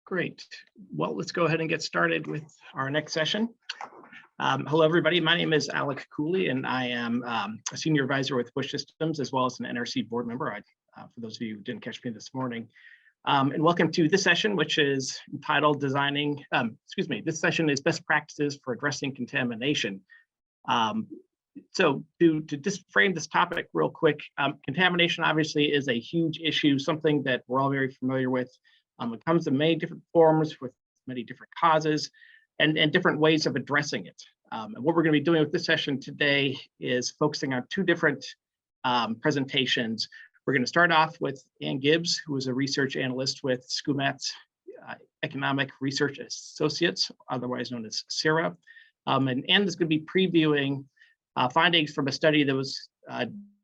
Great. Well, let's go ahead and get started with our next session. Hello, everybody. My name is Alec Cooley, and I am a senior advisor with Bush Systems, as well as an NRC board member, for those of you who didn't catch me this morning. And welcome to this session, which is entitled Designing, this session is Best Practices for Addressing Contamination. So to just frame this topic real quick, contamination obviously is a huge issue, something that we're all very familiar with. It comes in many different forms with many different causes and different ways of addressing it. And what we're going to be doing with this session today is focusing on two different presentations. We're going to start off with Ann Gibbs, who is a research analyst with SCUMAT's Economic Research Associates, otherwise known as CIRA. And Ann is going to be previewing findings from a study that was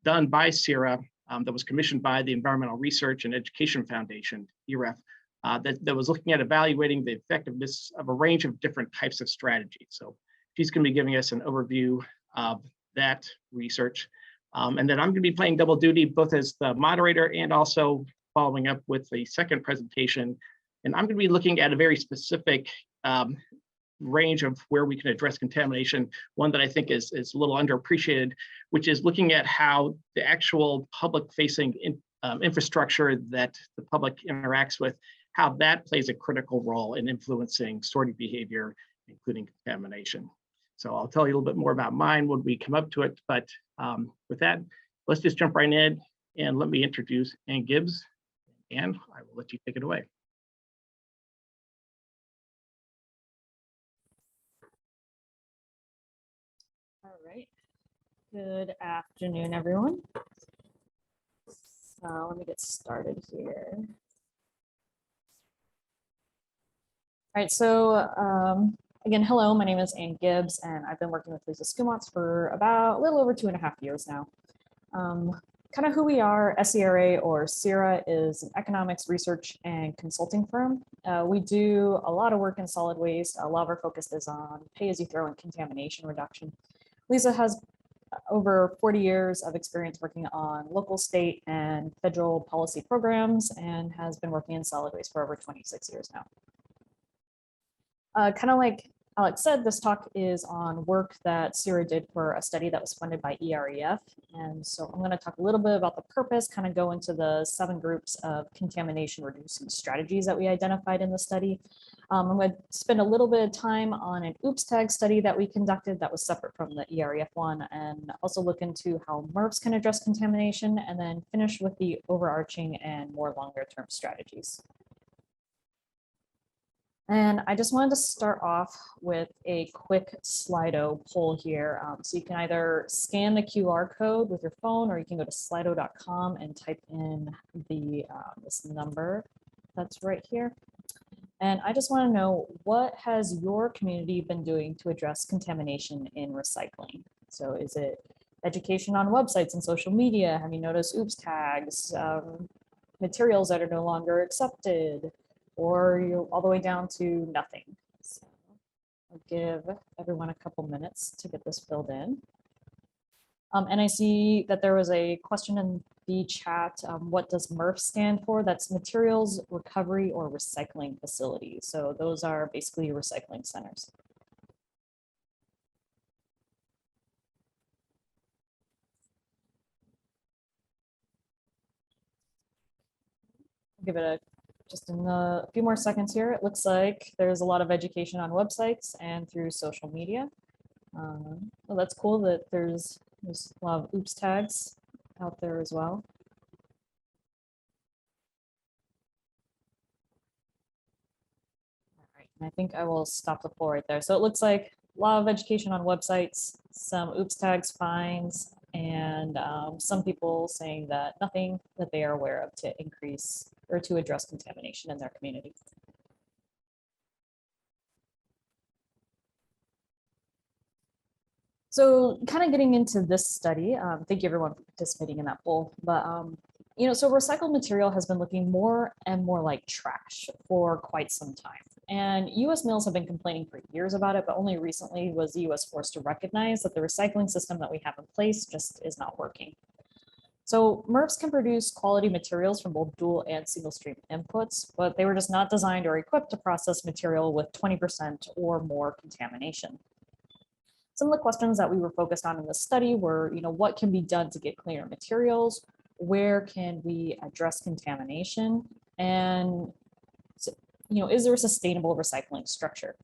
done by CIRA that was commissioned by the Environmental Research and Education Foundation, EREF, that was looking at evaluating the effectiveness of a range of different types of strategies. So she's going to be giving us an overview of that research. And then I'm going to be playing double duty, both as the moderator and also following up with the second presentation. And I'm going to be looking at a very specific range of where we can address contamination, one that I think is a little underappreciated, which is looking at how the actual public-facing infrastructure that the public interacts with, how that plays a critical role in influencing sorting behavior, including contamination. So I'll tell you a little bit more about mine when we come up to it, but with that, let's just jump right in and let me introduce Ann Gibbs, and I will let you take it away. All right. Good afternoon, everyone. So let me get started here. All right, so again, hello, my name is Ann Gibbs, and I've been working with Lisa SCUMATs for about a little over 2.5 years now. Kind of who we are, SERA or CIRA is an economics research and consulting firm. We do a lot of work in solid waste. A lot of our focus is on pay-as-you-throw and contamination reduction. Lisa has over 40 years of experience working on local, state, and federal policy programs and has been working in solid waste for over 26 years now. Kind of like Alex said, this talk is on work that CIRA did for a study that was funded by EREF. And so I'm going to talk a little bit about the purpose, kind of go into the 7 groups of contamination reducing strategies that we identified in the study. I'm going to spend a little bit of time on an OOPS tag study that we conducted that was separate from the EREF one, and also look into how MRFs can address contamination, and then finish with the overarching and more longer term strategies. And I just wanted to start off with a quick Slido poll here. So you can either scan the QR code with your phone, or you can go to slido.com and type in the this number that's right here. And I just want to know, what has your community been doing to address contamination in recycling? So is it education on websites and social media? Have you noticed OOPS tags, materials that are no longer accepted, or you're all the way down to nothing? So I'll give everyone a couple minutes to get this filled in. And I see that there was a question in the chat. What does MRF stand for? That's Materials Recovery or Recycling Facility. So those are basically recycling centers. I'll give it just in a few more seconds here. It looks like there's a lot of education on websites and through social media. Well, that's cool that there's a lot of OOPS tags out there as well. All right, and I think I will stop the poll right there. So it looks like a lot of education on websites, some OOPS tags, fines, and some people saying that nothing that they are aware of to increase or to address contamination in their community. So kind of getting into this study, thank you everyone for participating in that poll, but so recycled material has been looking more and more like trash for quite some time. And US mills have been complaining for years about it, but only recently was the US forced to recognize that the recycling system that we have in place just is not working. So MRFs can produce quality materials from both dual and single stream inputs, but they were just not designed or equipped to process material with 20% or more contamination. Some of the questions that we were focused on in this study were, what can be done to get cleaner materials? Where can we address contamination? And, is there a sustainable recycling structure?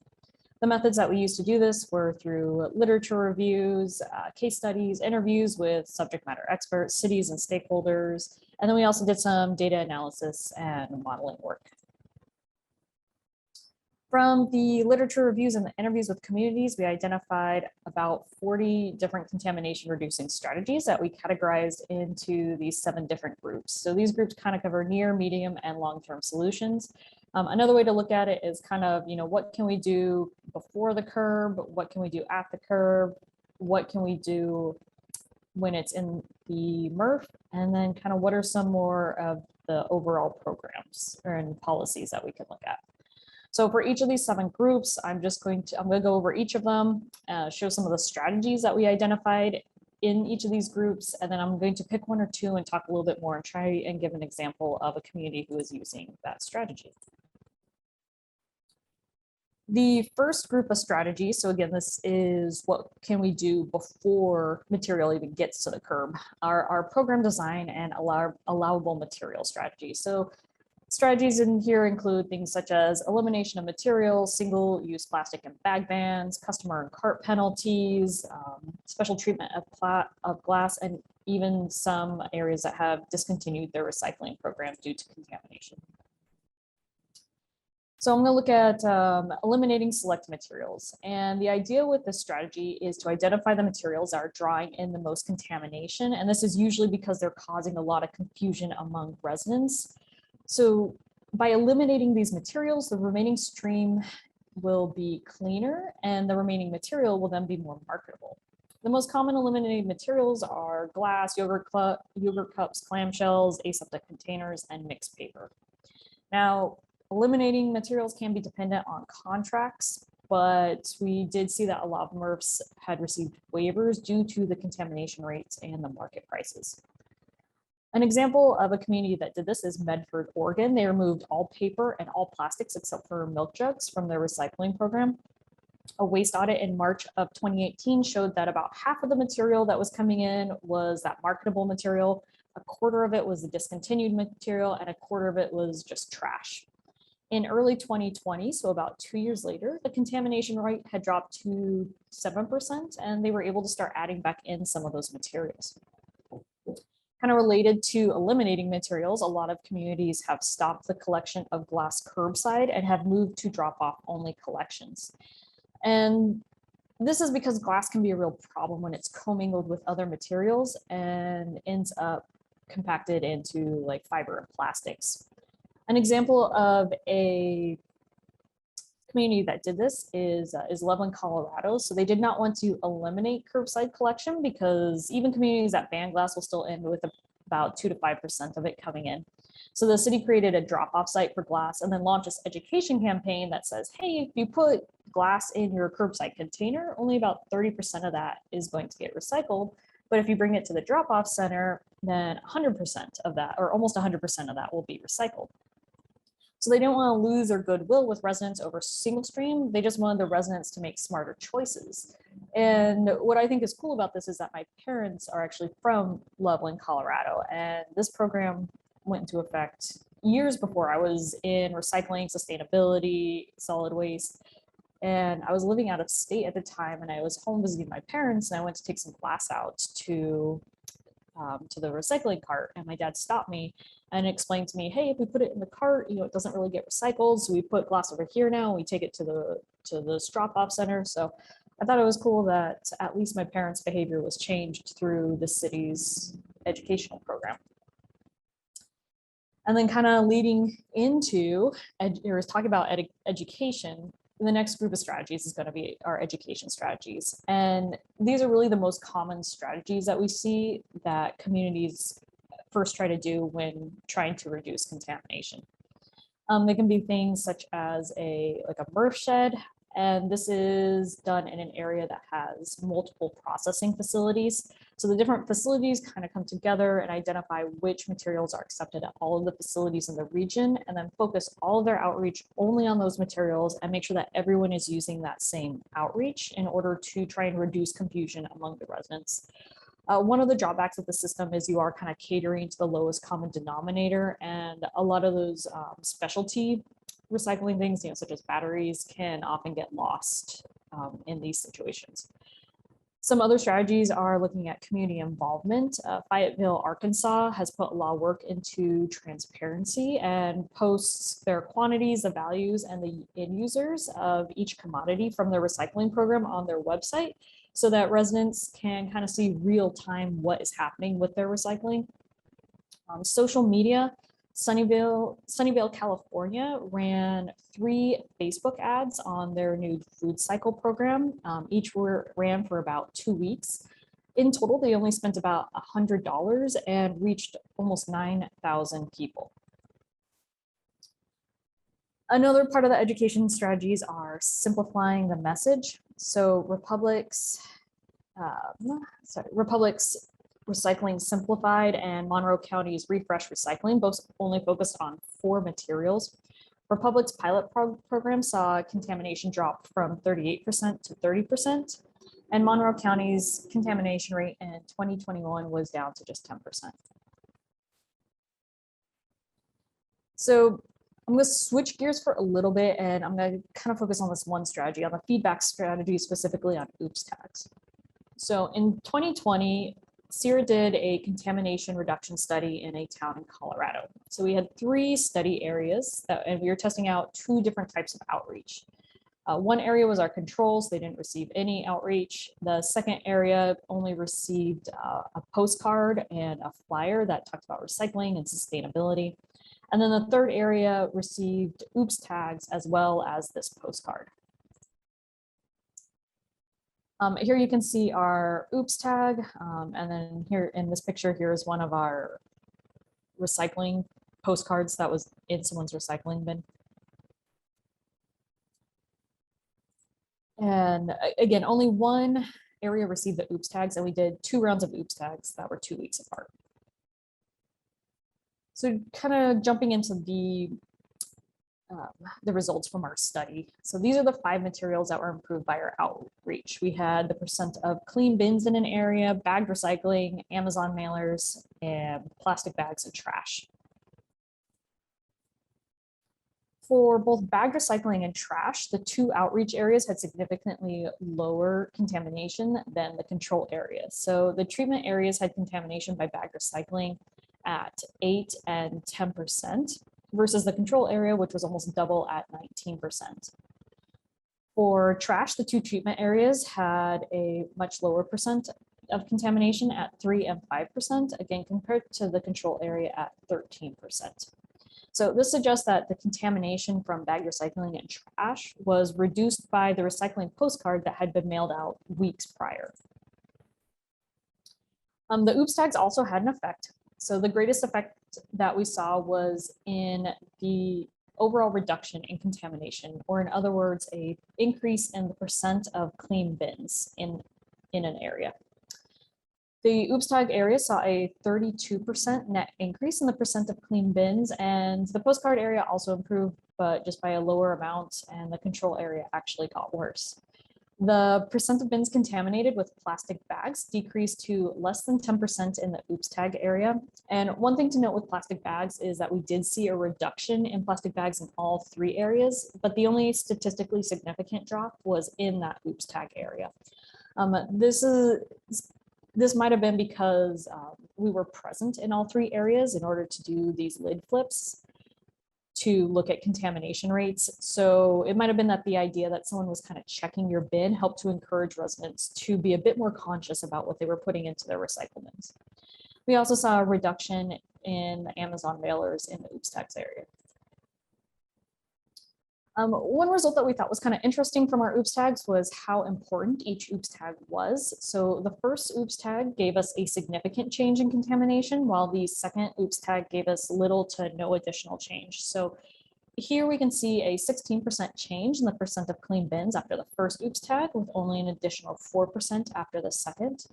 The methods that we used to do this were through literature reviews, case studies, interviews with subject matter experts, cities and stakeholders, and then we also did some data analysis and modeling work. From the literature reviews and the interviews with communities, we identified about 40 different contamination reducing strategies that we categorized into these 7 different groups. So these groups kind of cover near, medium, and long-term solutions. Another way to look at it is kind of, what can we do before the curb? What can we do at the curb? What can we do when it's in the MRF? And then kind of what are some more of the overall programs and policies that we can look at? So for each of these 7 groups, I'm going to go over each of them, show some of the strategies that we identified in each of these groups, and then I'm going to pick 1 or 2 and talk a little bit more and try and give an example of a community who is using that strategy. The first group of strategies, so again, this is what can we do before material even gets to the curb, our program design and allowable material strategies. So strategies in here include things such as elimination of materials, single-use plastic and bag bans, customer and cart penalties, special treatment of glass, and even some areas that have discontinued their recycling program due to contamination. So I'm going to look at eliminating select materials. And the idea with this strategy is to identify the materials that are drawing in the most contamination. And this is usually because they're causing a lot of confusion among residents. So by eliminating these materials, the remaining stream will be cleaner and the remaining material will then be more marketable. The most common eliminated materials are glass, yogurt cups, clamshells, aseptic containers, and mixed paper. Now, eliminating materials can be dependent on contracts, but we did see that a lot of MRFs had received waivers due to the contamination rates and the market prices. An example of a community that did this is Medford, Oregon. They removed all paper and all plastics except for milk jugs from their recycling program. A waste audit in March of 2018 showed that about half of the material that was coming in was that marketable material, 1/4 of it was the discontinued material, and 1/4 of it was just trash. In early 2020, so about 2 years later, the contamination rate had dropped to 7%, and they were able to start adding back in some of those materials. Kind of related to eliminating materials, a lot of communities have stopped the collection of glass curbside and have moved to drop-off only collections. And this is because glass can be a real problem when it's commingled with other materials and ends up compacted into like fiber and plastics. An example of a community that did this is Loveland, Colorado. So they did not want to eliminate curbside collection because even communities that ban glass will still end with about 2 to 5% of it coming in. So the city created a drop-off site for glass and then launched this education campaign that says, hey, if you put glass in your curbside container, only about 30% of that is going to get recycled. But if you bring it to the drop-off center, then 100% of that, or almost 100% of that, will be recycled. So they didn't want to lose their goodwill with residents over single stream. They just wanted the residents to make smarter choices. And what I think is cool about this is that my parents are actually from Loveland, Colorado. And this program went into effect years before I was in recycling, sustainability, solid waste. And I was living out of state at the time, and I was home visiting my parents, and I went to take some glass out to the recycling cart, and my dad stopped me and explained to me, hey, if we put it in the cart, it doesn't really get recycled, so we put glass over here now, and we take it to the drop-off center. So I thought it was cool that at least my parents' behavior was changed through the city's educational program. And then kind of leading into, or talking about education, the next group of strategies is going to be our education strategies. And these are really the most common strategies that we see that communities first try to do when trying to reduce contamination. They can be things such as a MRF shed, And this is done in an area that has multiple processing facilities. So the different facilities kind of come together and identify which materials are accepted at all of the facilities in the region, and then focus all of their outreach only on those materials and make sure that everyone is using that same outreach in order to try and reduce confusion among the residents. One of the drawbacks of the system is you are kind of catering to the lowest common denominator, and a lot of those specialty recycling things, such as batteries, can often get lost in these situations. Some other strategies are looking at community involvement. Fayetteville, Arkansas has put a lot of work into transparency and posts their quantities, the values, and the end users of each commodity from their recycling program on their website, so that residents can kind of see real time what is happening with their recycling. Social media, Sunnyvale, California ran 3 Facebook ads on their new food cycle program. Each ran for about 2 weeks. In total, they only spent about $100 and reached almost 9,000 people. Another part of the education strategies are simplifying the message. So Republic's Recycling Simplified and Monroe County's Refresh Recycling both only focused on 4 materials. Republic's pilot program saw contamination drop from 38% to 30%, and Monroe County's contamination rate in 2021 was down to just 10%. So I'm going to switch gears for a little bit, and I'm going to kind of focus on this one strategy, on the feedback strategy, specifically on OOPS tags. So in 2020, SERA did a contamination reduction study in a town in Colorado. So we had 3 study areas and we were testing out 2 different types of outreach. One area was our controls. They didn't receive any outreach. The second area only received a postcard and a flyer that talked about recycling and sustainability. And then the third area received OOPS tags as well as this postcard. Here you can see our OOPS tag, and then here in this picture, here is one of our recycling postcards that was in someone's recycling bin. And again, only one area received the OOPS tags, and we did 2 rounds of OOPS tags that were 2 weeks apart. So kind of jumping into the results from our study. So these are the 5 materials that were improved by our outreach. We had the percent of clean bins in an area, bagged recycling, Amazon mailers, and plastic bags and trash. For both bagged recycling and trash, the 2 outreach areas had significantly lower contamination than the control areas. So the treatment areas had contamination by bagged recycling at 8 and 10%. Versus the control area, which was almost double at 19%. For trash, the 2 treatment areas had a much lower percent of contamination at 3 and 5%, again, compared to the control area at 13%. So this suggests that the contamination from bagged recycling and trash was reduced by the recycling postcard that had been mailed out weeks prior. The OOPS tags also had an effect. So the greatest effect that we saw was in the overall reduction in contamination, or in other words, a increase in the percent of clean bins in an area. The OOPS tag area saw a 32% net increase in the percent of clean bins, and the postcard area also improved, but just by a lower amount, and the control area actually got worse. The percent of bins contaminated with plastic bags decreased to less than 10% in the OOPS tag area. And one thing to note with plastic bags is that we did see a reduction in plastic bags in all 3 areas, but the only statistically significant drop was in that OOPS tag area. This might have been because we were present in all 3 areas in order to do these lid flips to look at contamination rates. So it might have been that the idea that someone was kind of checking your bin helped to encourage residents to be a bit more conscious about what they were putting into their recycle bins. We also saw a reduction in the Amazon mailers in the OOPS tags area. One result that we thought was kind of interesting from our OOPS tags was how important each OOPS tag was. So the first OOPS tag gave us a significant change in contamination, while the second OOPS tag gave us little to no additional change. So here we can see a 16% change in the percent of clean bins after the first OOPS tag, with only an additional 4% after the second.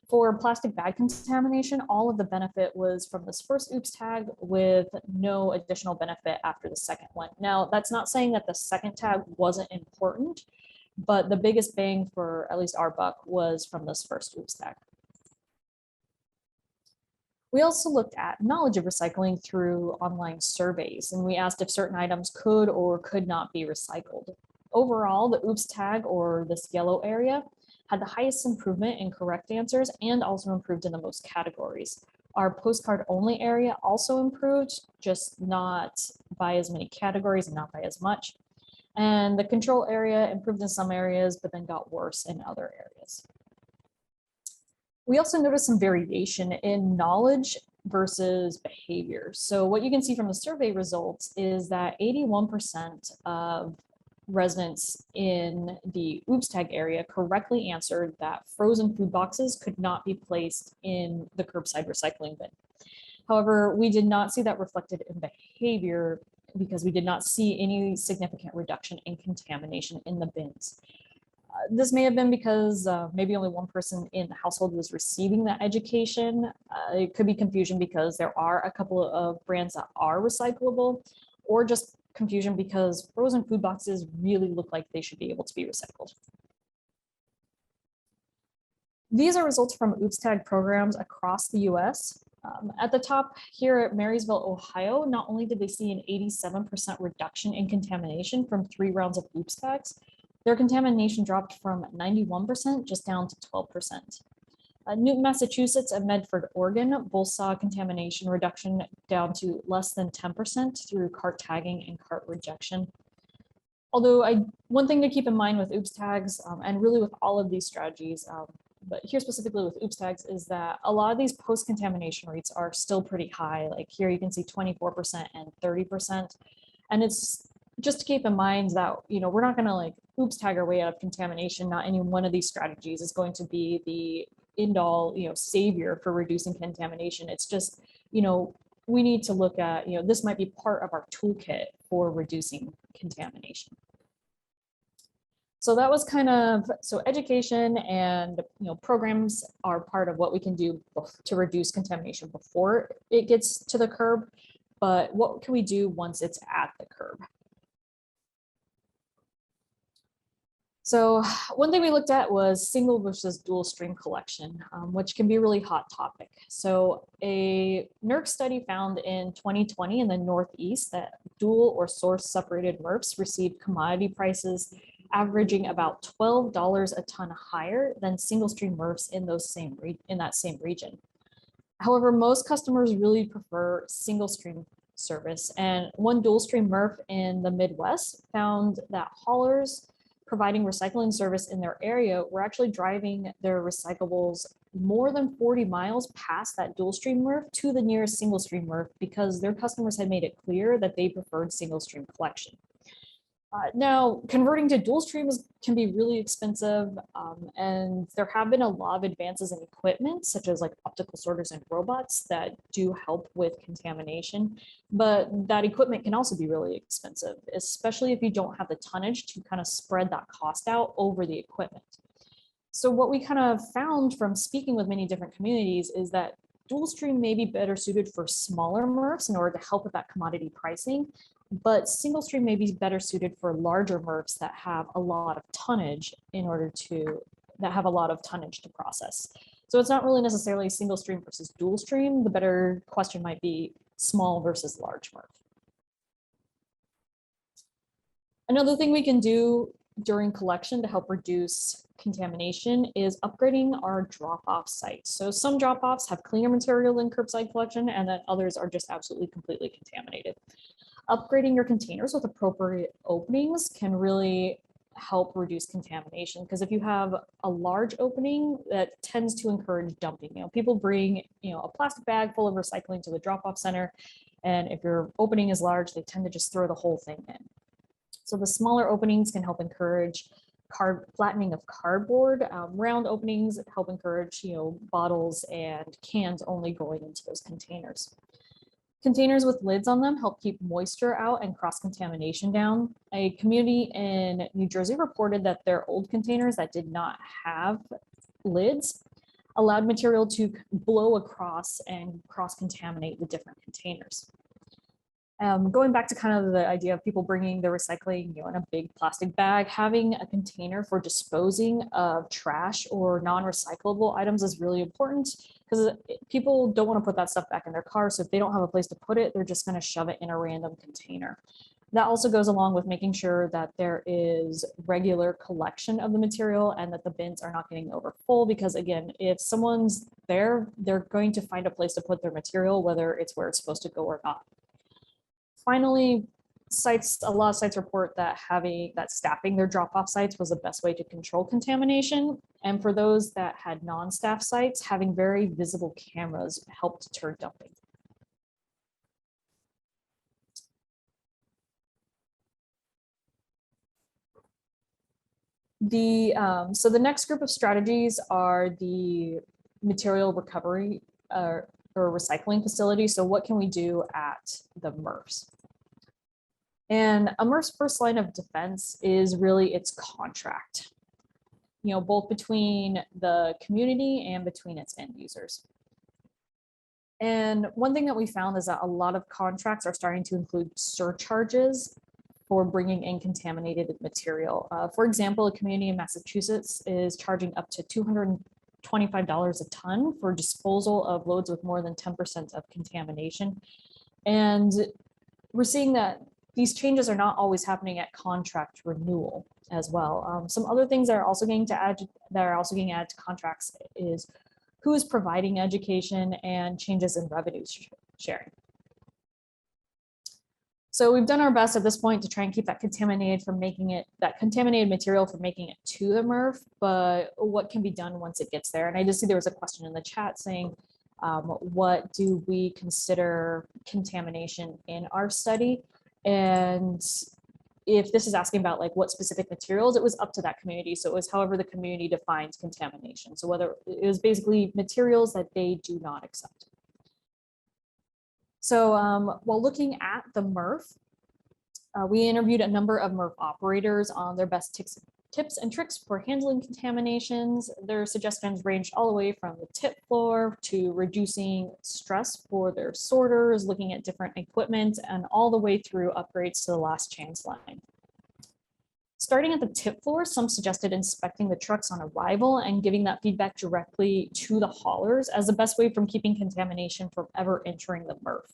For plastic bag contamination, all of the benefit was from this first OOPS tag with no additional benefit after the second one. Now, that's not saying that the second tag wasn't important, but the biggest bang for at least our buck was from this first OOPS tag. We also looked at knowledge of recycling through online surveys, and we asked if certain items could or could not be recycled. Overall, the OOPS tag, or this yellow area, had the highest improvement in correct answers and also improved in the most categories. Our postcard only area also improved, just not by as many categories and not by as much. And the control area improved in some areas, but then got worse in other areas. We also noticed some variation in knowledge versus behavior. So what you can see from the survey results is that 81% of residents in the OOPS tag area correctly answered that frozen food boxes could not be placed in the curbside recycling bin. However, we did not see that reflected in behavior because we did not see any significant reduction in contamination in the bins. This may have been because maybe only one person in the household was receiving that education. It could be confusion because there are a couple of brands that are recyclable, or just confusion because frozen food boxes really look like they should be able to be recycled. These are results from OOPS tag programs across the US. At the top here at Marysville, Ohio, not only did they see an 87% reduction in contamination from 3 rounds of OOPS tags, their contamination dropped from 91% just down to 12%. Newton, Massachusetts and Medford, Oregon both saw contamination reduction down to less than 10% through cart tagging and cart rejection. Although one thing to keep in mind with OOPS tags and really with all of these strategies, but here specifically with OOPS tags, is that a lot of these post-contamination rates are still pretty high. Like here you can see 24% and 30%. And it's just to keep in mind that, we're not going to like OOPS tag our way out of contamination. Not any one of these strategies is going to be the end all, savior for reducing contamination. It's just, we need to look at, this might be part of our toolkit for reducing contamination. So that was so education and programs are part of what we can do to reduce contamination before it gets to the curb, but what can we do once it's at the curb? So one thing we looked at was single versus dual stream collection, which can be a really hot topic. So a NERC study found in 2020 in the Northeast that dual or source separated MRFs received commodity prices averaging about $12 a ton higher than single stream MRFs in that same region. However, most customers really prefer single stream service, and one dual stream MRF in the Midwest found that haulers providing recycling service in their area were actually driving their recyclables more than 40 miles past that dual stream MRF to the nearest single stream MRF because their customers had made it clear that they preferred single stream collection. Now, converting to dual streams can be really expensive, and there have been a lot of advances in equipment, such as like optical sorters and robots that do help with contamination, but that equipment can also be really expensive, especially if you don't have the tonnage to kind of spread that cost out over the equipment. So what we kind of found from speaking with many different communities is that dual stream may be better suited for smaller MRFs in order to help with that commodity pricing, but single stream may be better suited for larger MRFs that have a lot of tonnage to process. So it's not really necessarily single stream versus dual stream. The better question might be small versus large MRF. Another thing we can do during collection to help reduce contamination is upgrading our drop-off sites. So some drop-offs have cleaner material than curbside collection, and then others are just absolutely completely contaminated. Upgrading your containers with appropriate openings can really help reduce contamination, because if you have a large opening, that tends to encourage dumping. People bring a plastic bag full of recycling to the drop-off center, and if your opening is large, they tend to just throw the whole thing in. So the smaller openings can help encourage flattening of cardboard. Round openings help encourage bottles and cans only going into those containers. Containers with lids on them help keep moisture out and cross-contamination down. A community in New Jersey reported that their old containers that did not have lids allowed material to blow across and cross-contaminate the different containers. Going back to kind of the idea of people bringing their recycling, in a big plastic bag, having a container for disposing of trash or non-recyclable items is really important, because people don't want to put that stuff back in their car. So if they don't have a place to put it, they're just going to shove it in a random container. That also goes along with making sure that there is regular collection of the material and that the bins are not getting over full, because again, if someone's there, they're going to find a place to put their material, whether it's where it's supposed to go or not. Finally, a lot of sites report that staffing their drop-off sites was the best way to control contamination. And for those that had non-staff sites, having very visible cameras helped deter dumping. So the next group of strategies are the material recovery or recycling facility. So what can we do at the MRFs? And a MRF's first line of defense is really its contract, both between the community and between its end users. And one thing that we found is that a lot of contracts are starting to include surcharges for bringing in contaminated material. For example, a community in Massachusetts is charging up to $225 a ton for disposal of loads with more than 10% of contamination. And we're seeing that these changes are not always happening at contract renewal as well. Some other things that are also getting added to contracts is who is providing education and changes in revenue sharing. So we've done our best at this point to try and keep that contaminated material from making it to the MRF, but what can be done once it gets there? And I just see there was a question in the chat saying, what do we consider contamination in our study? And if this is asking about what specific materials, it was up to that community. So it was however the community defines contamination. So whether it was basically materials that they do not accept. So while looking at the MRF, we interviewed a number of MRF operators on their best tips and tricks for handling contaminations. Their suggestions ranged all the way from the tip floor to reducing stress for their sorters, looking at different equipment, and all the way through upgrades to the last chance line. Starting at the tip floor, some suggested inspecting the trucks on arrival and giving that feedback directly to the haulers as the best way from keeping contamination from ever entering the MRF.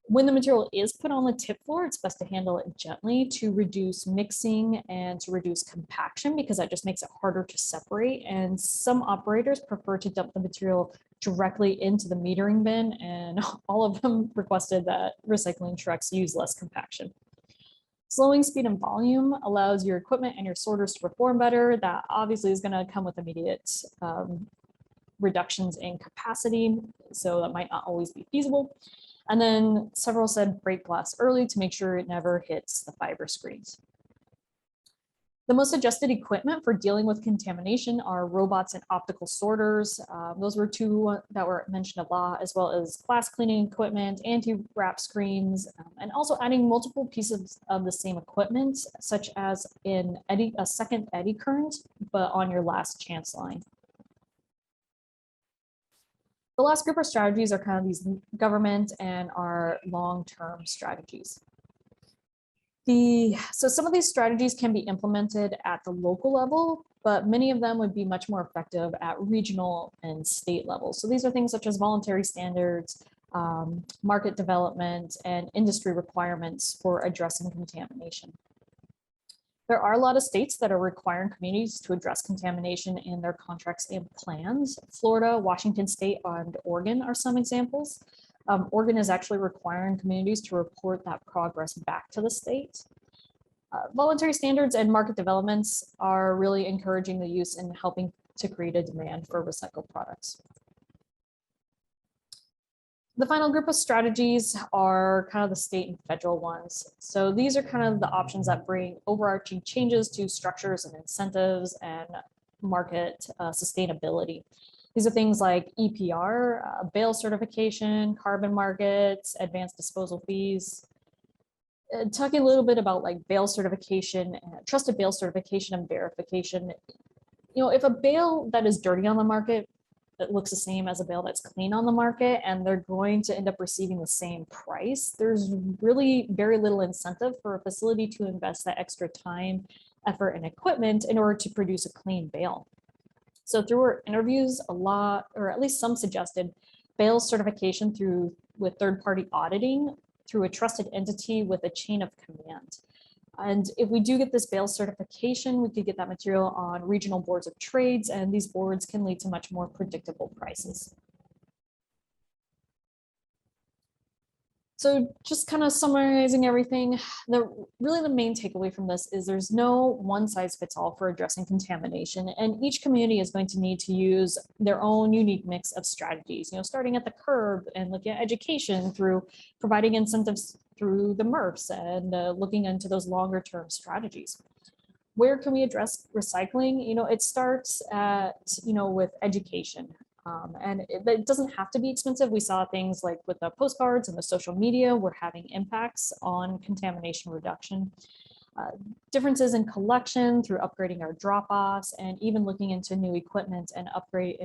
When the material is put on the tip floor, it's best to handle it gently to reduce mixing and to reduce compaction, because that just makes it harder to separate. And some operators prefer to dump the material directly into the metering bin, and all of them requested that recycling trucks use less compaction. Slowing speed and volume allows your equipment and your sorters to perform better. That obviously is going to come with immediate reductions in capacity, so that might not always be feasible. And then several said break glass early to make sure it never hits the fiber screens. The most suggested equipment for dealing with contamination are robots and optical sorters. Those were two that were mentioned a lot, as well as glass cleaning equipment, anti-wrap screens, and also adding multiple pieces of the same equipment, such as a second eddy current, but on your last chance line. The last group of strategies are kind of these government and our long-term strategies. So some of these strategies can be implemented at the local level, but many of them would be much more effective at regional and state levels. So these are things such as voluntary standards, market development, and industry requirements for addressing contamination. There are a lot of states that are requiring communities to address contamination in their contracts and plans. Florida, Washington State, and Oregon are some examples. Oregon is actually requiring communities to report that progress back to the state. Voluntary standards and market developments are really encouraging the use and helping to create a demand for recycled products. The final group of strategies are kind of the state and federal ones. So these are kind of the options that bring overarching changes to structures and incentives and market sustainability. These are things like EPR, bale certification, carbon markets, advanced disposal fees. Talking a little bit about like bale certification, trusted bale certification and verification. If a bale that is dirty on the market, that looks the same as a bale that's clean on the market, and they're going to end up receiving the same price, there's really very little incentive for a facility to invest that extra time, effort, and equipment in order to produce a clean bale. So through our interviews, a lot, or at least some, suggested bale certification with third-party auditing through a trusted entity with a chain of command. And if we do get this bale certification, we could get that material on regional boards of trades, and these boards can lead to much more predictable prices. So just kind of summarizing everything, really the main takeaway from this is there's no one size fits all for addressing contamination, and each community is going to need to use their own unique mix of strategies, starting at the curb and looking at education through providing incentives through the MRFs and looking into those longer term strategies. Where can we address recycling? It starts at, with education. And it doesn't have to be expensive. We saw things like with the postcards and the social media, we're having impacts on contamination reduction. Differences in collection through upgrading our drop-offs, and even looking into new equipment and upgrade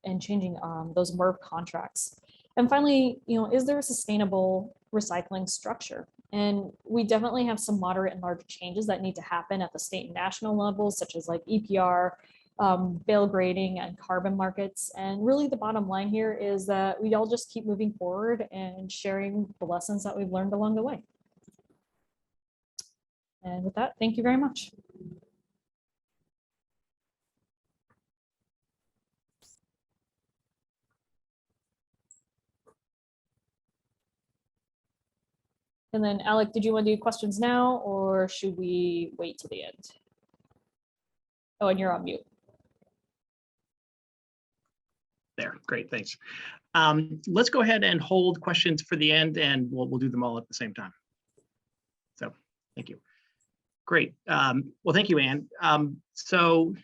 and changing those MRF contracts. And finally, is there a sustainable recycling structure? And we definitely have some moderate and large changes that need to happen at the state and national levels, such as like EPR, bale grading, and carbon markets. And really the bottom line here is that we all just keep moving forward and sharing the lessons that we've learned along the way. And with that, thank you very much. And then Alec, did you want to do questions now, or should we wait till the end? Oh, and you're on mute. There, great, thanks. Let's go ahead and hold questions for the end, and we'll do them all at the same time. So, thank you. Great. Well, thank you, Anne. So,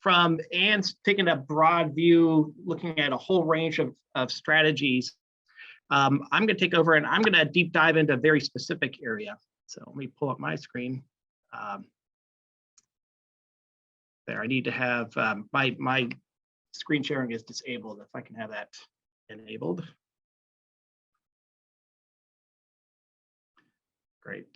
from Anne's taking a broad view, looking at a whole range of strategies, I'm going to take over and I'm going to deep dive into a very specific area. So let me pull up my screen. There, I need to have my screen sharing is disabled. If I can have that enabled. Great.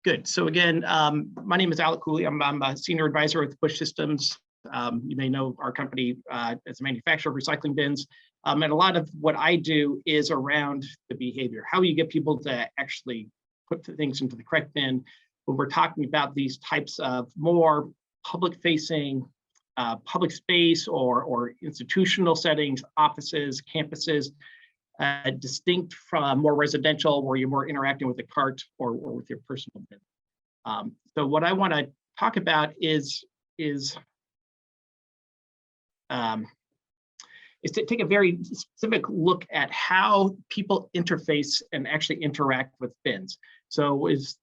Good. So again, my name is Alec Cooley. I'm a senior advisor with Bush Systems. You may know our company as a manufacturer of recycling bins. And a lot of what I do is around the behavior. How you get people to actually put things into the correct bin. When we're talking about these types of more public-facing, public space or institutional settings, offices, campuses, distinct from more residential, where you're more interacting with the cart or with your personal bin. So what I want to talk about is to take a very specific look at how people interface and actually interact with bins. So as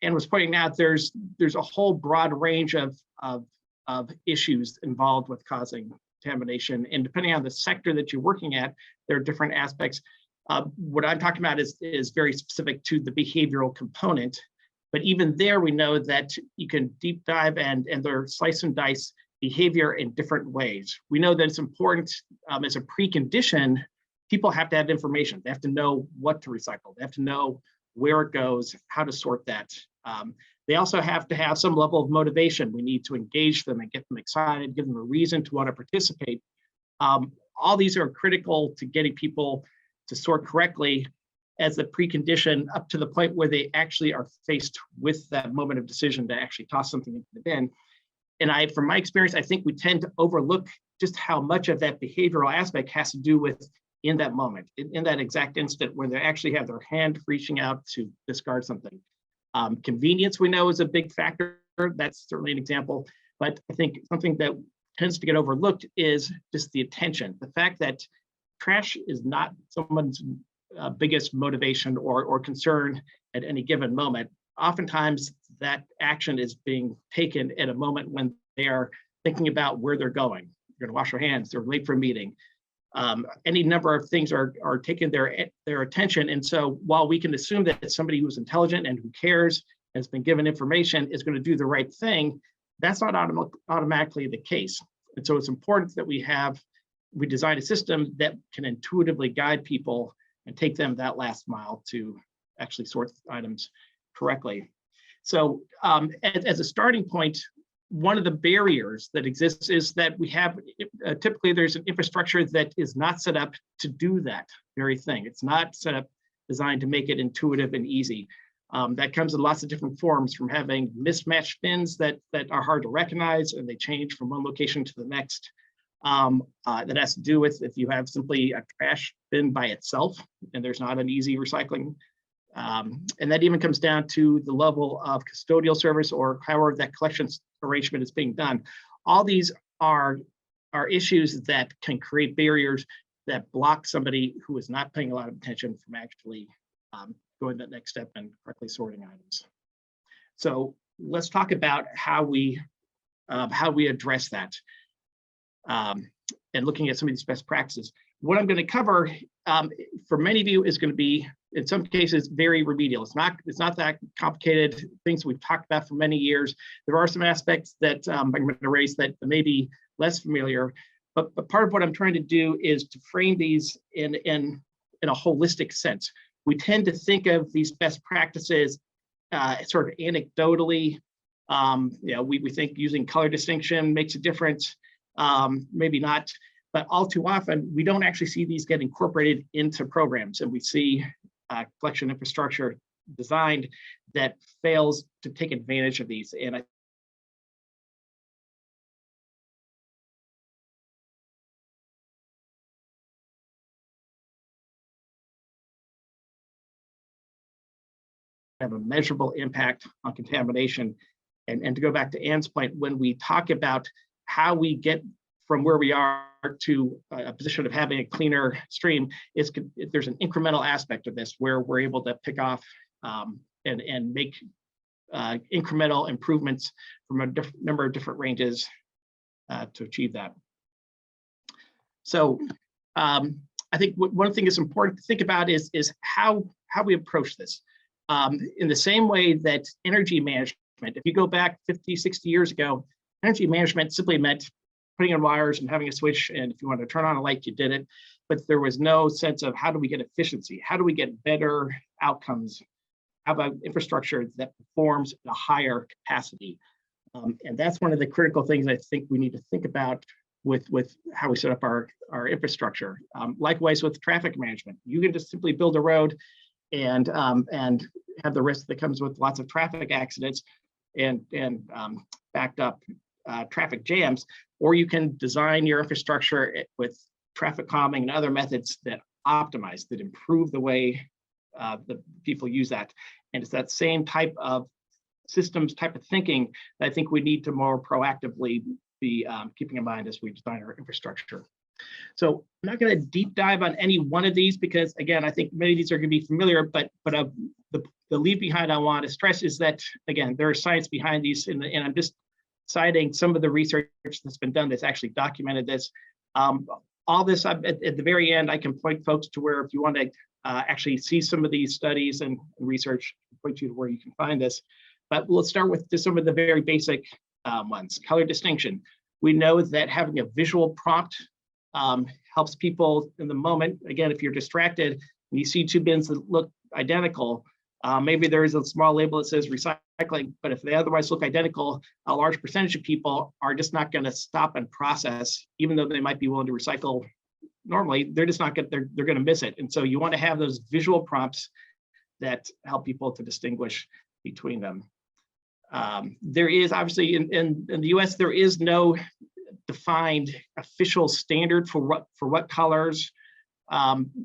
Anne was pointing out, there's a whole broad range of issues involved with causing contamination, and depending on the sector that you're working at, there are different aspects. What I'm talking about is very specific to the behavioral component, but even there we know that you can deep dive and they're slice and dice behavior in different ways. We know that it's important as a precondition. People have to have information. They have to know what to recycle. They have to know where it goes, how to sort that. They also have to have some level of motivation. We need to engage them and get them excited, give them a reason to want to participate. All these are critical to getting people to sort correctly as a precondition up to the point where they actually are faced with that moment of decision to actually toss something into the bin. And from my experience, I think we tend to overlook just how much of that behavioral aspect has to do with in that moment, in that exact instant where they actually have their hand reaching out to discard something. Convenience, we know, is a big factor. That's certainly an example. But I think something that tends to get overlooked is just the attention. The fact that trash is not someone's biggest motivation or concern at any given moment. oftentimes that action is being taken at a moment when they are thinking about where they're going. They're going to wash their hands, they're late for a meeting. Any number of things are taking their attention. And so while we can assume that somebody who's intelligent and who cares, has been given information, is going to do the right thing, that's not automatically the case. And so it's important that we design a system that can intuitively guide people and take them that last mile to actually sort items correctly. So as a starting point, one of the barriers that exists is that we have, typically there's an infrastructure that is not set up to do that very thing. It's not set up, designed to make it intuitive and easy. That comes in lots of different forms, from having mismatched bins that are hard to recognize and they change from one location to the next. That has to do with if you have simply a trash bin by itself and there's not an easy recycling. And that even comes down to the level of custodial service or however that collection arrangement is being done. All these are issues that can create barriers that block somebody who is not paying a lot of attention from actually going that next step and correctly sorting items. So let's talk about how we address that. And looking at some of these best practices. What I'm going to cover for many of you is going to be, in some cases, very remedial. It's not that complicated, things we've talked about for many years. There are some aspects that I'm going to raise that may be less familiar, but part of what I'm trying to do is to frame these in a holistic sense. We tend to think of these best practices sort of anecdotally. We think using color distinction makes a difference. Maybe not, but all too often we don't actually see these get incorporated into programs, and we see collection infrastructure designed that fails to take advantage of these. And I have a measurable impact on contamination. And to go back to Ann's point, when we talk about how we get from where we are to a position of having a cleaner stream, there's an incremental aspect of this where we're able to pick off and make incremental improvements from a number of different ranges to achieve that. So I think one thing that's important to think about is how we approach this. In the same way that energy management, if you go back 50, 60 years ago, energy management simply meant putting in wires and having a switch, and if you wanted to turn on a light, you did it. But there was no sense of how do we get efficiency? How do we get better outcomes? How about infrastructure that performs at a higher capacity? And that's one of the critical things I think we need to think about with how we set up our infrastructure. Likewise with traffic management, you can just simply build a road and have the risk that comes with lots of traffic accidents and backed up traffic jams, or you can design your infrastructure with traffic calming and other methods that optimize, that improve the way that people use that. And it's that same type of systems type of thinking that I think we need to more proactively be keeping in mind as we design our infrastructure. So I'm not going to deep dive on any one of these because, again, I think many of these are going to be familiar, but the leave behind I want to stress is that, again, there is science behind these, and I'm just citing some of the research that's been done that's actually documented this. All this, at the very end, I can point folks to where if you want to actually see some of these studies and research, point you to where you can find this. But let's start with just some of the very basic ones. Color distinction. We know that having a visual prompt helps people in the moment. Again, if you're distracted and you see two bins that look identical, maybe there is a small label that says recycling, but if they otherwise look identical, a large percentage of people are just not going to stop and process, even though they might be willing to recycle normally. They're just not going. They're going to miss it. And so you want to have those visual prompts that help people to distinguish between them. There is obviously in the U.S. there is no defined official standard for what colors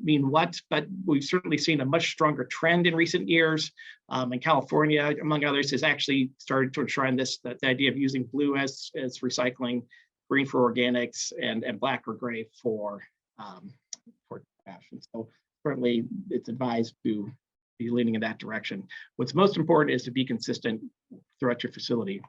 mean what, but we've certainly seen a much stronger trend in recent years. In California, among others, has actually started to enshrine this, the idea of using blue as recycling, green for organics, and black or gray for trash. And so certainly it's advised to be leaning in that direction. What's most important is to be consistent throughout your facility.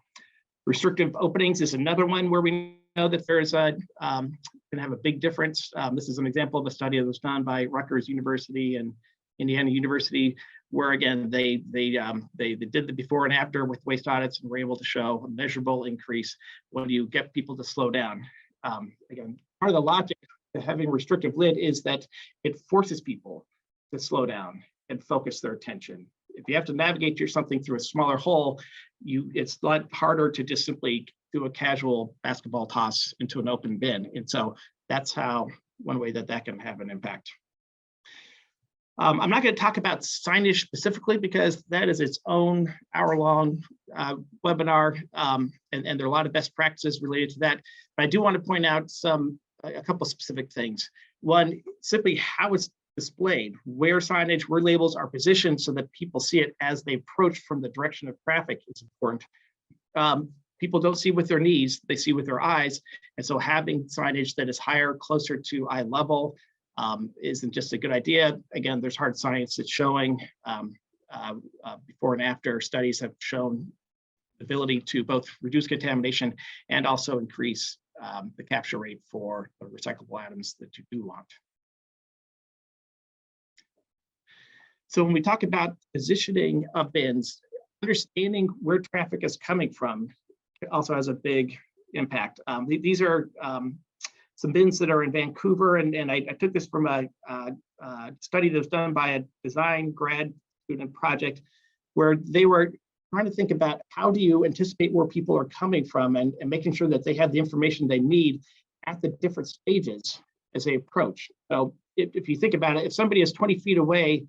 Restrictive openings is another one where we know that there's can have a big difference. This is an example of a study that was done by Rutgers University and Indiana University, where again they did the before and after with waste audits and were able to show a measurable increase when you get people to slow down. Again, part of the logic of having a restrictive lid is that it forces people to slow down and focus their attention. If you have to navigate something through a smaller hole, it's a lot harder to just simply do a casual basketball toss into an open bin. And so that's how one way that can have an impact. I'm not going to talk about signage specifically because that is its own hour-long webinar, and there are a lot of best practices related to that. But I do want to point out a couple of specific things. One, simply how it's displayed, where signage, where labels are positioned so that people see it as they approach from the direction of traffic is important. People don't see with their knees, they see with their eyes. And so having signage that is higher, closer to eye level isn't just a good idea. Again, there's hard science that's showing before and after studies have shown the ability to both reduce contamination and also increase the capture rate for the recyclable items that you do want. So when we talk about positioning of bins, understanding where traffic is coming from also has a big impact. These are some bins that are in Vancouver, and I took this from a study that was done by a design grad student project where they were trying to think about how do you anticipate where people are coming from and making sure that they have the information they need at the different stages as they approach. So if you think about it, if somebody is 20 feet away,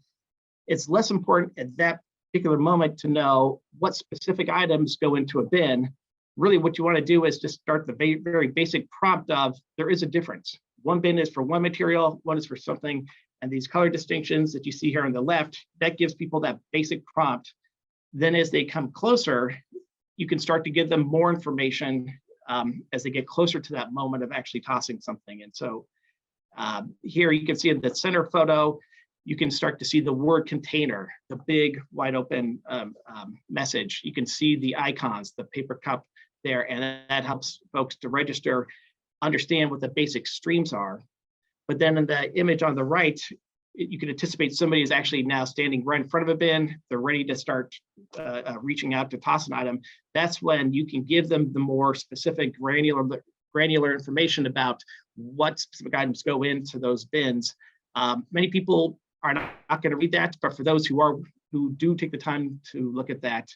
it's less important at that particular moment to know what specific items go into a bin. Really what you want to do is just start the very basic prompt of there is a difference. One bin is for one material, one is for something, and these color distinctions that you see here on the left, that gives people that basic prompt. Then as they come closer, you can start to give them more information as they get closer to that moment of actually tossing something. And so here you can see in the center photo, you can start to see the word container, the big wide open message. You can see the icons, the paper cup there, and that helps folks to register, understand what the basic streams are. But then in the image on the right, you can anticipate somebody is actually now standing right in front of a bin. They're ready to start reaching out to toss an item. That's when you can give them the more specific granular information about what specific items go into those bins. Many people are not going to read that, but for those who do take the time to look at that,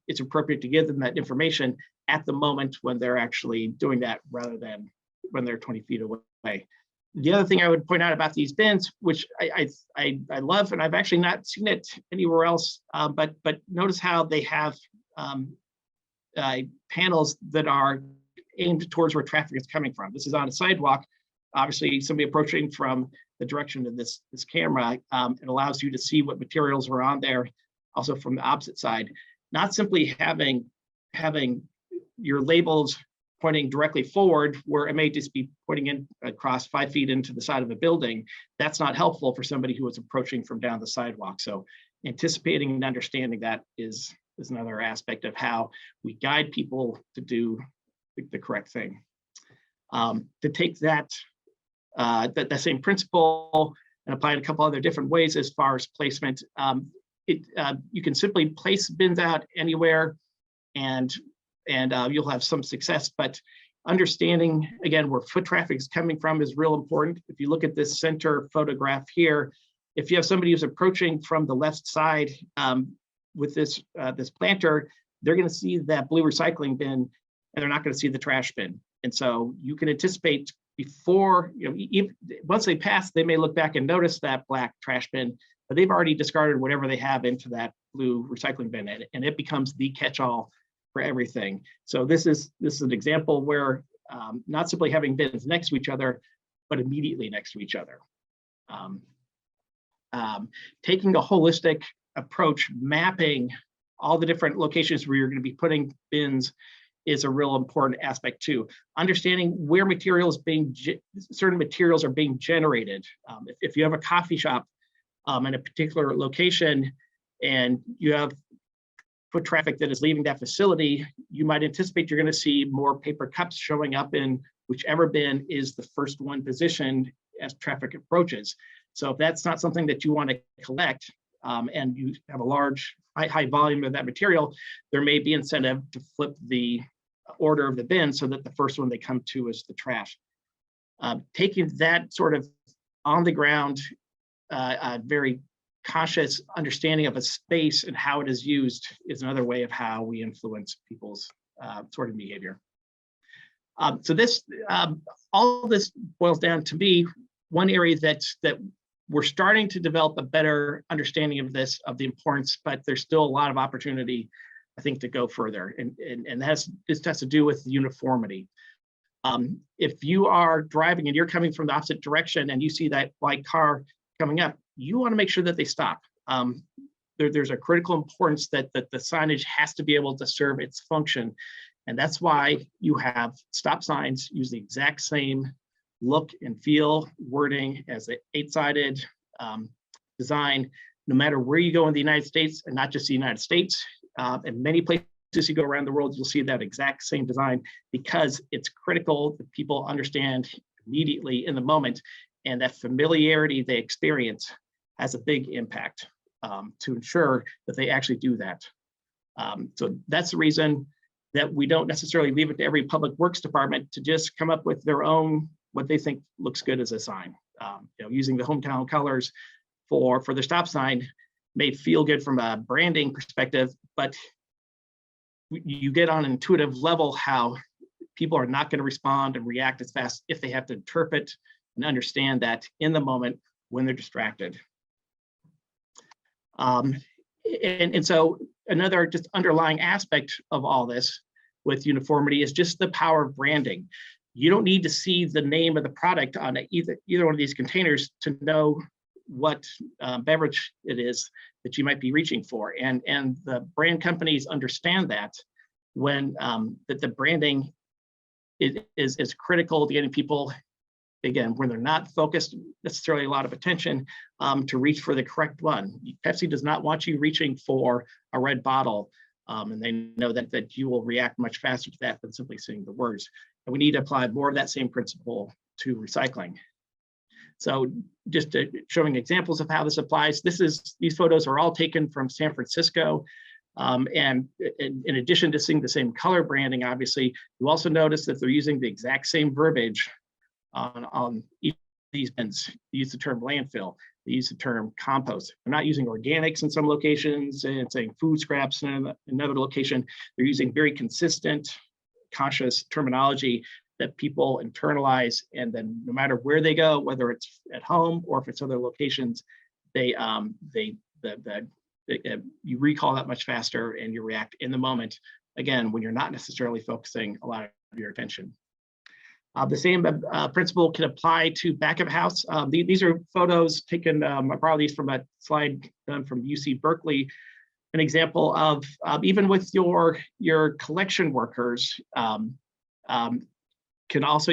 it's appropriate to give them that information at the moment when they're actually doing that rather than when they're 20 feet away. The other thing I would point out about these bins, which I love, and I've actually not seen it anywhere else, but notice how they have panels that are aimed towards where traffic is coming from. This is on a sidewalk. Obviously, somebody approaching from the direction of this camera, it allows you to see what materials are on there, also from the opposite side. Not simply having your labels pointing directly forward, where it may just be pointing in across 5 feet into the side of a building. That's not helpful for somebody who is approaching from down the sidewalk. So anticipating and understanding that is another aspect of how we guide people to do the correct thing. To take that same principle and apply it a couple other different ways as far as placement, you can simply place bins out anywhere and you'll have some success, but understanding, again, where foot traffic is coming from is real important. If you look at this center photograph here, if you have somebody who's approaching from the left side with this planter, they're going to see that blue recycling bin, and they're not going to see the trash bin. And so you can anticipate before, once they pass, they may look back and notice that black trash bin, but they've already discarded whatever they have into that blue recycling bin, and it becomes the catch-all for everything. So this is an example where not simply having bins next to each other, but immediately next to each other. Taking a holistic approach, mapping all the different locations where you're going to be putting bins is a real important aspect too. Understanding where certain materials are being generated. If you have a coffee shop, in a particular location, and you have foot traffic that is leaving that facility, you might anticipate you're going to see more paper cups showing up in whichever bin is the first one positioned as traffic approaches. So if that's not something that you want to collect, and you have a large, high volume of that material, there may be incentive to flip the order of the bin so that the first one they come to is the trash. Taking that sort of on the ground, very cautious understanding of a space and how it is used is another way of how we influence people's sorting behavior. So this, all of this boils down to me, one area that we're starting to develop a better understanding of this, of the importance, but there's still a lot of opportunity, I think, to go further. And this has to do with uniformity. If you are driving and you're coming from the opposite direction and you see that white car coming up, you want to make sure that they stop. There's a critical importance that the signage has to be able to serve its function. And that's why you have stop signs use the exact same look and feel wording as the 8-sided design, no matter where you go in the United States, and not just the United States. In many places you go around the world, you'll see that exact same design, because it's critical that people understand immediately in the moment, and that familiarity they experience has a big impact to ensure that they actually do that. So that's the reason that we don't necessarily leave it to every public works department to just come up with their own, what they think looks good as a sign. Using the hometown colors for the stop sign may feel good from a branding perspective, but you get on an intuitive level how people are not going to respond and react as fast if they have to interpret and understand that in the moment when they're distracted. And so another just underlying aspect of all this with uniformity is just the power of branding. You don't need to see the name of the product on either one of these containers to know what beverage it is that you might be reaching for. And the brand companies understand that when that the branding is critical to getting people, again, when they're not focused necessarily a lot of attention, to reach for the correct one. Pepsi does not want you reaching for a red bottle, and they know that you will react much faster to that than simply seeing the words. And we need to apply more of that same principle to recycling. So just showing examples of how this applies, these photos are all taken from San Francisco. And in addition to seeing the same color branding, obviously, you also notice that they're using the exact same verbiage on each of these bins. They use the term landfill, they use the term compost. They're not using organics in some locations and saying food scraps in another location. They're using very consistent, conscious terminology that people internalize, and then no matter where they go, whether it's at home or if it's other locations, you recall that much faster and you react in the moment, again, when you're not necessarily focusing a lot of your attention. The same principle can apply to back of house. These are photos taken, I borrowed these from a slide done from UC Berkeley, an example of even with your collection workers can also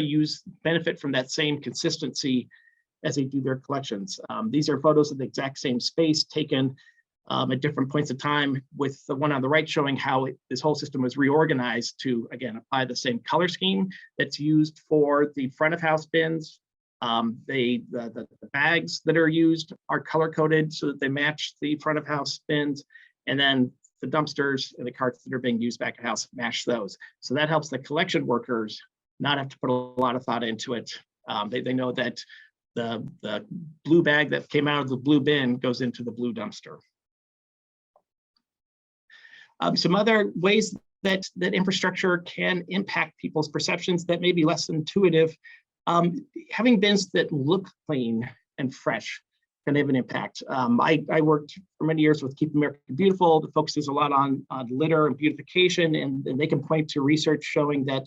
benefit from that same consistency as they do their collections. These are photos of the exact same space taken at different points of time, with the one on the right showing how this whole system was reorganized to, again, apply the same color scheme that's used for the front of house bins. The bags that are used are color coded so that they match the front of house bins, and then the dumpsters and the carts that are being used back at house match those. So that helps the collection workers not have to put a lot of thought into it. They know that the blue bag that came out of the blue bin goes into the blue dumpster. Some other ways that infrastructure can impact people's perceptions that may be less intuitive. Having bins that look clean and fresh can have an impact. I worked for many years with Keep America Beautiful that focuses a lot on litter and beautification, and they can point to research showing that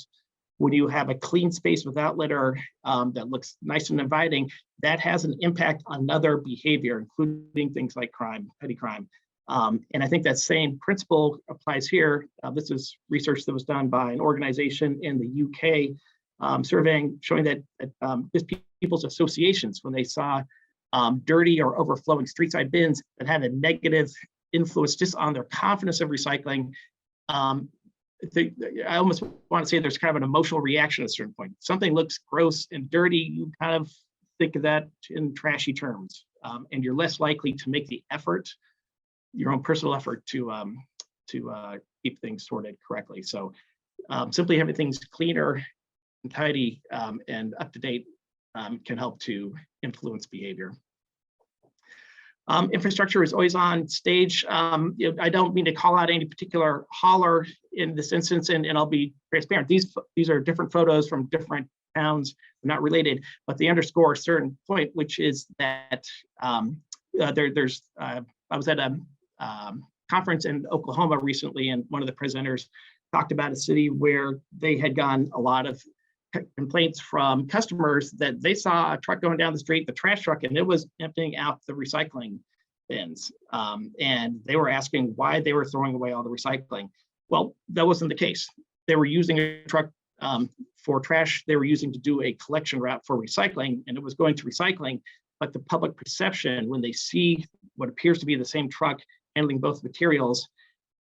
when you have a clean space without litter that looks nice and inviting, that has an impact on other behavior, including things like crime, petty crime. And I think that same principle applies here. This is research that was done by an organization in the UK, surveying, showing that just people's associations when they saw dirty or overflowing street side bins that have a negative influence just on their confidence of recycling. I almost want to say there's kind of an emotional reaction at a certain point. Something looks gross and dirty, you kind of think of that in trashy terms, and you're less likely to make the effort, your own personal effort, to keep things sorted correctly. So simply having things cleaner and tidy and up to date can help to influence behavior. Infrastructure is always on stage. I don't mean to call out any particular hauler in this instance, and I'll be transparent. These are different photos from different towns, not related, but they underscore a certain point, which is that I was at a conference in Oklahoma recently, and one of the presenters talked about a city where they had gotten a lot of complaints from customers that they saw a truck going down the street, the trash truck, and it was emptying out the recycling bins. And they were asking why they were throwing away all the recycling. Well, that wasn't the case. They were using a truck for trash. They were using to do a collection route for recycling, and it was going to recycling. But the public perception, when they see what appears to be the same truck handling both materials,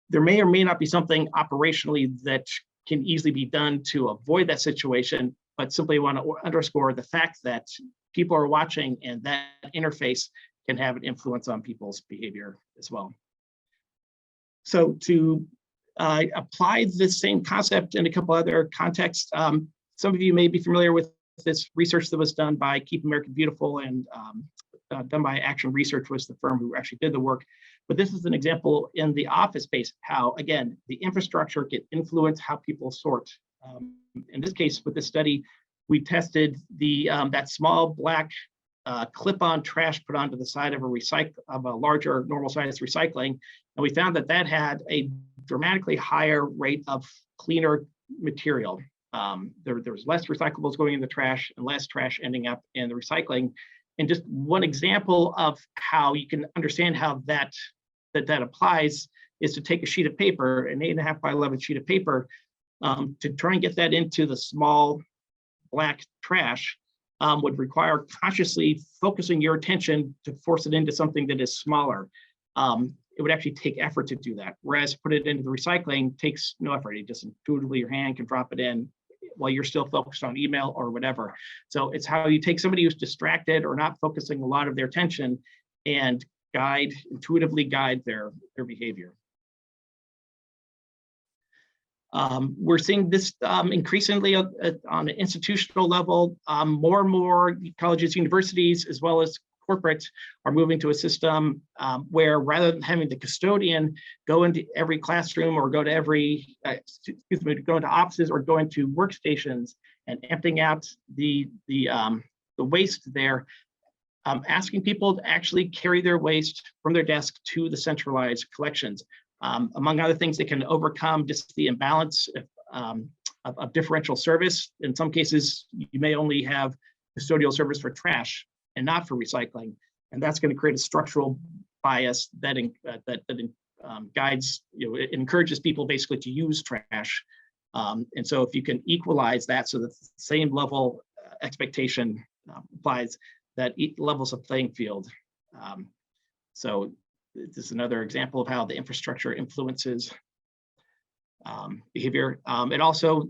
there may or may not be something operationally that can easily be done to avoid that situation, but simply want to underscore the fact that people are watching, and that interface can have an influence on people's behavior as well. So to apply this same concept in a couple other contexts, some of you may be familiar with this research that was done by Keep America Beautiful, and done by Action Research was the firm who actually did the work. But this is an example in the office space, how, again, the infrastructure can influence how people sort. In this case, with this study, we tested that small black clip-on trash put onto the side of a larger normal size recycling, and we found that that had a dramatically higher rate of cleaner material. There was less recyclables going in the trash and less trash ending up in the recycling. And just one example of how you can understand how that applies is to take a sheet of paper, an 8.5 by 11 sheet of paper, to try and get that into the small black trash would require consciously focusing your attention to force it into something that is smaller. It would actually take effort to do that. Whereas put it into the recycling takes no effort. You just intuitively, your hand can drop it in while you're still focused on email or whatever. So it's how you take somebody who's distracted or not focusing a lot of their attention and intuitively guide their behavior. We're seeing this increasingly on an institutional level. More and more colleges, universities, as well as corporates are moving to a system where, rather than having the custodian go into every classroom or go to go into offices or go into workstations and emptying out the waste there, asking people to actually carry their waste from their desk to the centralized collections. Among other things, they can overcome just the imbalance of differential service. In some cases, you may only have custodial service for trash and not for recycling, and that's going to create a structural bias that guides, it encourages people basically to use trash. And so if you can equalize that so that the same level expectation applies, that levels a playing field. So this is another example of how the infrastructure influences behavior.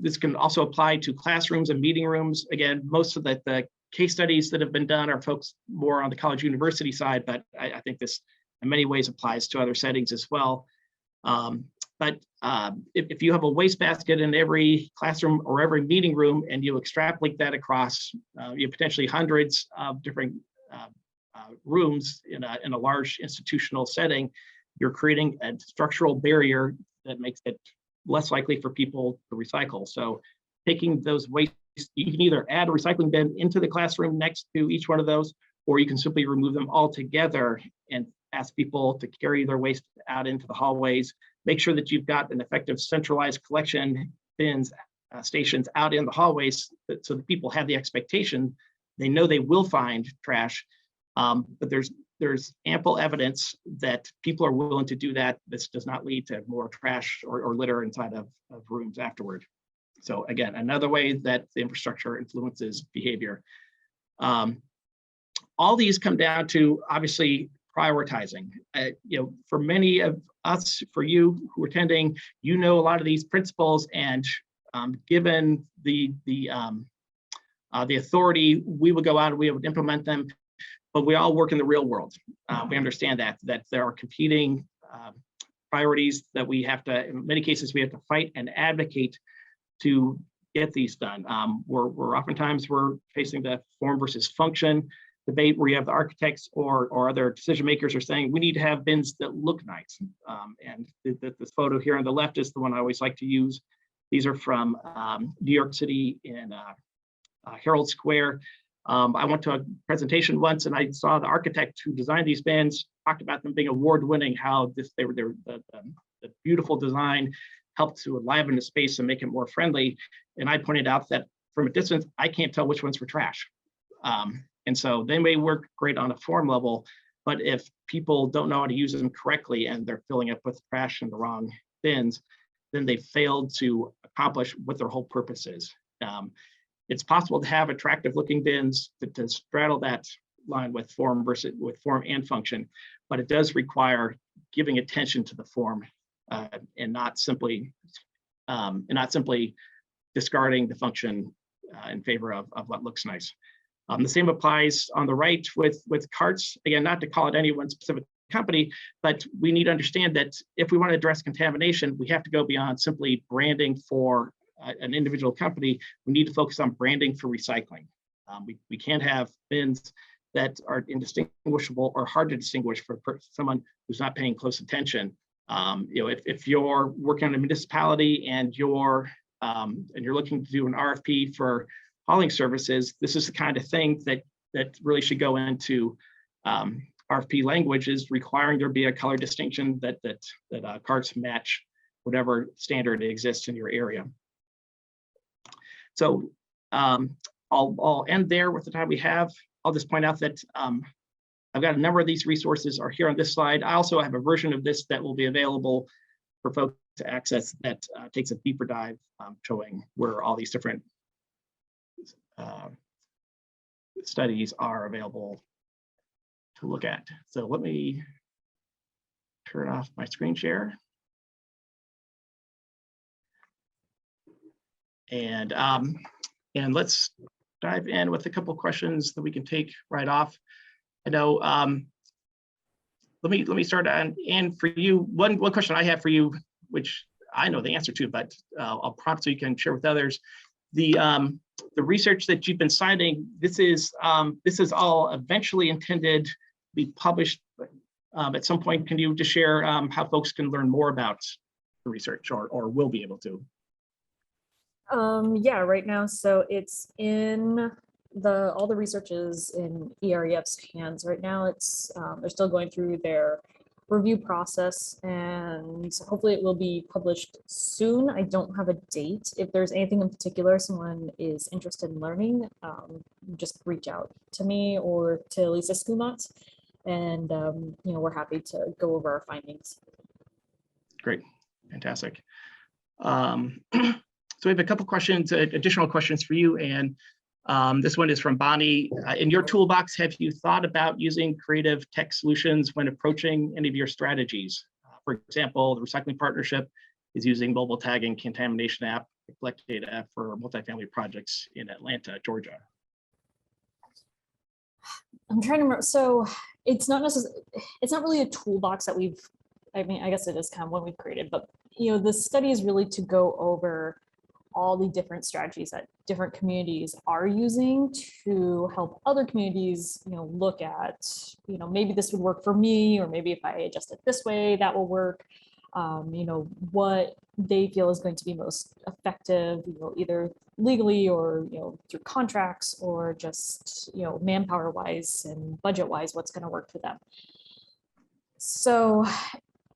This can also apply to classrooms and meeting rooms. Again, most of the case studies that have been done are folks more on the college university side, but I think this in many ways applies to other settings as well. But if you have a wastebasket in every classroom or every meeting room, and you extrapolate that across potentially hundreds of different rooms in a large institutional setting, you're creating a structural barrier that makes it less likely for people to recycle. So taking those waste, you can either add a recycling bin into the classroom next to each one of those, or you can simply remove them altogether and ask people to carry their waste out into the hallways. Make sure that you've got an effective centralized collection bins stations out in the hallways, so that people have the expectation, they know they will find trash, but there's ample evidence that people are willing to do that. This does not lead to more trash or litter inside of rooms afterward. So again, another way that the infrastructure influences behavior. all these come down to obviously prioritizing. For many of us, for you who are attending, a lot of these principles, and given the authority, we will go out and we would implement them. But we all work in the real world. We understand that there are competing priorities that we have to, in many cases, we have to fight and advocate to get these done. Oftentimes we're facing the form versus function debate, where you have the architects or other decision makers are saying we need to have bins that look nice. And this photo here on the left is the one I always like to use. These are from New York City in Herald Square. I went to a presentation once and I saw the architect who designed these bins talked about them being award-winning, how the beautiful design helped to enliven the space and make it more friendly. And I pointed out that from a distance, I can't tell which ones were trash. And so they may work great on a form level, but if people don't know how to use them correctly and they're filling up with trash in the wrong bins, then they failed to accomplish what their whole purpose is. It's possible to have attractive looking bins to straddle that line with form and function, but it does require giving attention to the form and not simply discarding the function in favor of what looks nice. The same applies on the right with carts. Again, not to call it any one specific company, but we need to understand that if we want to address contamination, we have to go beyond simply branding for an individual company. We need to focus on branding for recycling. We can't have bins that are indistinguishable or hard to distinguish for someone who's not paying close attention. If you're working on a municipality and you're looking to do an RFP for hauling services, this is the kind of thing that really should go into RFP language, is requiring there be a color distinction that carts match whatever standard exists in your area. So I'll end there with the time we have. I'll just point out that I've got a number of these resources are here on this slide. I also have a version of this that will be available for folks to access that takes a deeper dive, showing where all these different studies are available to look at. So let me turn off my screen share. And let's dive in with a couple of questions that we can take right off. I know, let me start on, and for you, one question I have for you, which I know the answer to, but I'll prompt so you can share with others. The research that you've been citing, this is all eventually intended to be published at some point. Can you just share how folks can learn more about the research, or will be able to? Yeah, right now, so it's in all the research is in EREF's hands right now. It's they're still going through their review process, and hopefully it will be published soon. I don't have a date. If there's anything in particular someone is interested in learning, just reach out to me or to Lisa Skumat, and we're happy to go over our findings. Great, fantastic. So we have a couple questions, additional questions for you, and this one is from Bonnie. In your toolbox, have you thought about using creative tech solutions when approaching any of your strategies? For example, the Recycling Partnership is using mobile tagging contamination app to collect data for multifamily projects in Atlanta, Georgia. I'm trying to remember. So it's not really a toolbox that I guess it is kind of one we've created, but the study is really to go over all the different strategies that different communities are using to help other communities, look at, maybe this would work for me, or maybe if I adjust it this way, that will work. What they feel is going to be most effective, either legally or, through contracts, or just, manpower wise and budget wise, what's going to work for them. So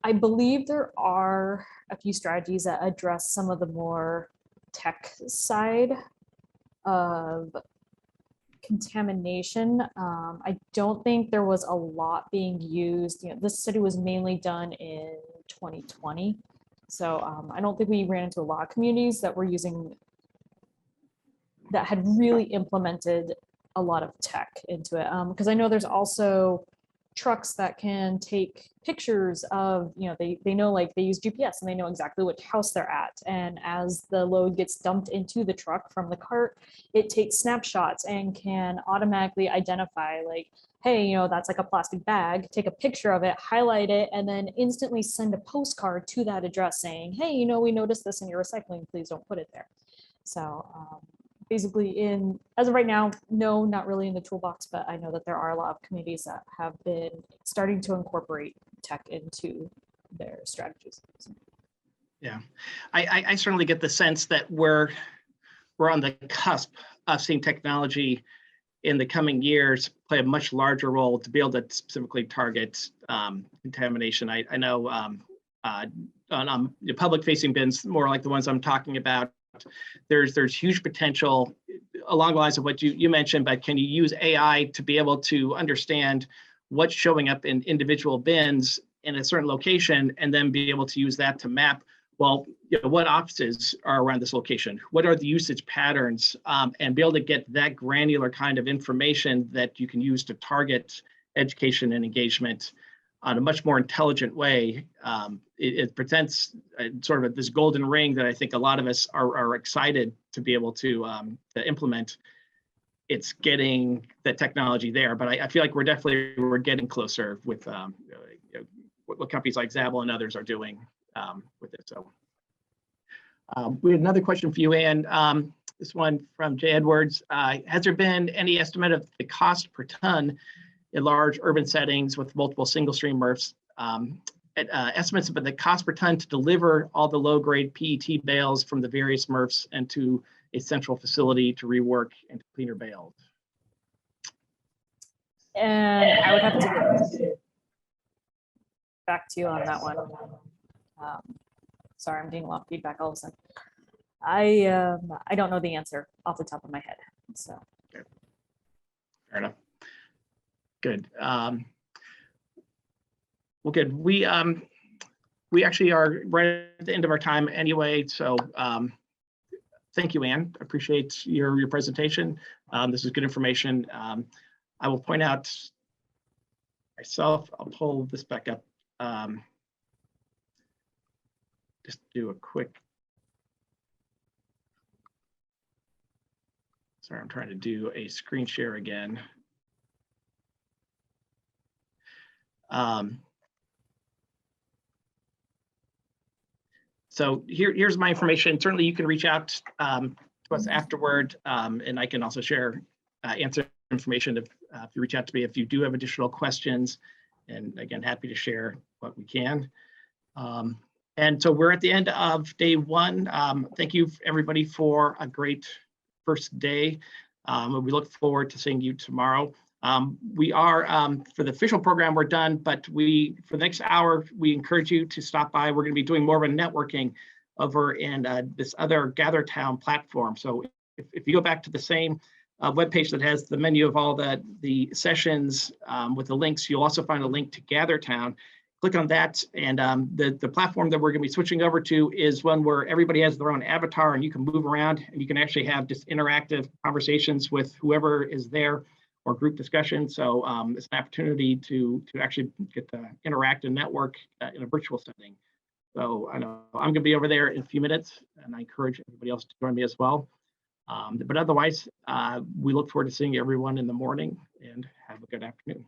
I believe there are a few strategies that address some of the more tech side of contamination. I don't think there was a lot being used. This study was mainly done in 2020. So I don't think we ran into a lot of communities that were using, that had really implemented a lot of tech into it. Because I know there's also trucks that can take pictures of, they know, like they use GPS and they know exactly which house they're at. And as the load gets dumped into the truck from the cart, it takes snapshots and can automatically identify, like, hey, that's like a plastic bag, take a picture of it, highlight it, and then instantly send a postcard to that address saying, hey, we noticed this in your recycling, please don't put it there. So basically as of right now, no, not really in the toolbox, but I know that there are a lot of communities that have been starting to incorporate tech into their strategies. Yeah, I certainly get the sense that we're on the cusp of seeing technology in the coming years play a much larger role to be able to specifically target contamination. I know on the public-facing bins, more like the ones I'm talking about, there's huge potential along the lines of what you mentioned, but can you use AI to be able to understand what's showing up in individual bins in a certain location, and then be able to use that to map, well, what offices are around this location? What are the usage patterns? And be able to get that granular kind of information that you can use to target education and engagement on a much more intelligent way. It presents sort of this golden ring that I think a lot of us are excited to be able to implement. It's getting the technology there, but I feel like we're getting closer with what companies like Zabel and others are doing with it. So we had another question for you, Ann. This one from Jay Edwards. Has there been any estimate of the cost per ton in large urban settings with multiple single stream MRFs? Estimates about the cost per ton to deliver all the low grade PET bales from the various MRFs and to a central facility to rework and to cleaner bales? And I would have to get back to you on that one. Sorry, I'm getting a lot of feedback all of a sudden. I don't know the answer off the top of my head. So okay. Fair enough. Good. Well, good. We actually are right at the end of our time anyway. So thank you, Ann. Appreciate your presentation. This is good information. I will point out myself. I'll pull this back up. Just do a quick. Sorry, I'm trying to do a screen share again. So here's my information. Certainly you can reach out to us afterward, and I can also share answer information if you reach out to me if you do have additional questions. And again, happy to share what we can. And so we're at the end of day one. Thank you everybody for a great first day. We look forward to seeing you tomorrow. We are, for the official program, we're done, but for the next hour, we encourage you to stop by. We're going to be doing more of a networking over in this other GatherTown platform. So if you go back to the same webpage that has the menu of all the sessions with the links, you'll also find a link to GatherTown. Click on that, and the platform that we're going to be switching over to is one where everybody has their own avatar and you can move around and you can actually have just interactive conversations with whoever is there, or group discussion. So it's an opportunity to actually get to interact and network in a virtual setting. So I know I'm going to be over there in a few minutes, and I encourage everybody else to join me as well. But otherwise, we look forward to seeing everyone in the morning, and have a good afternoon.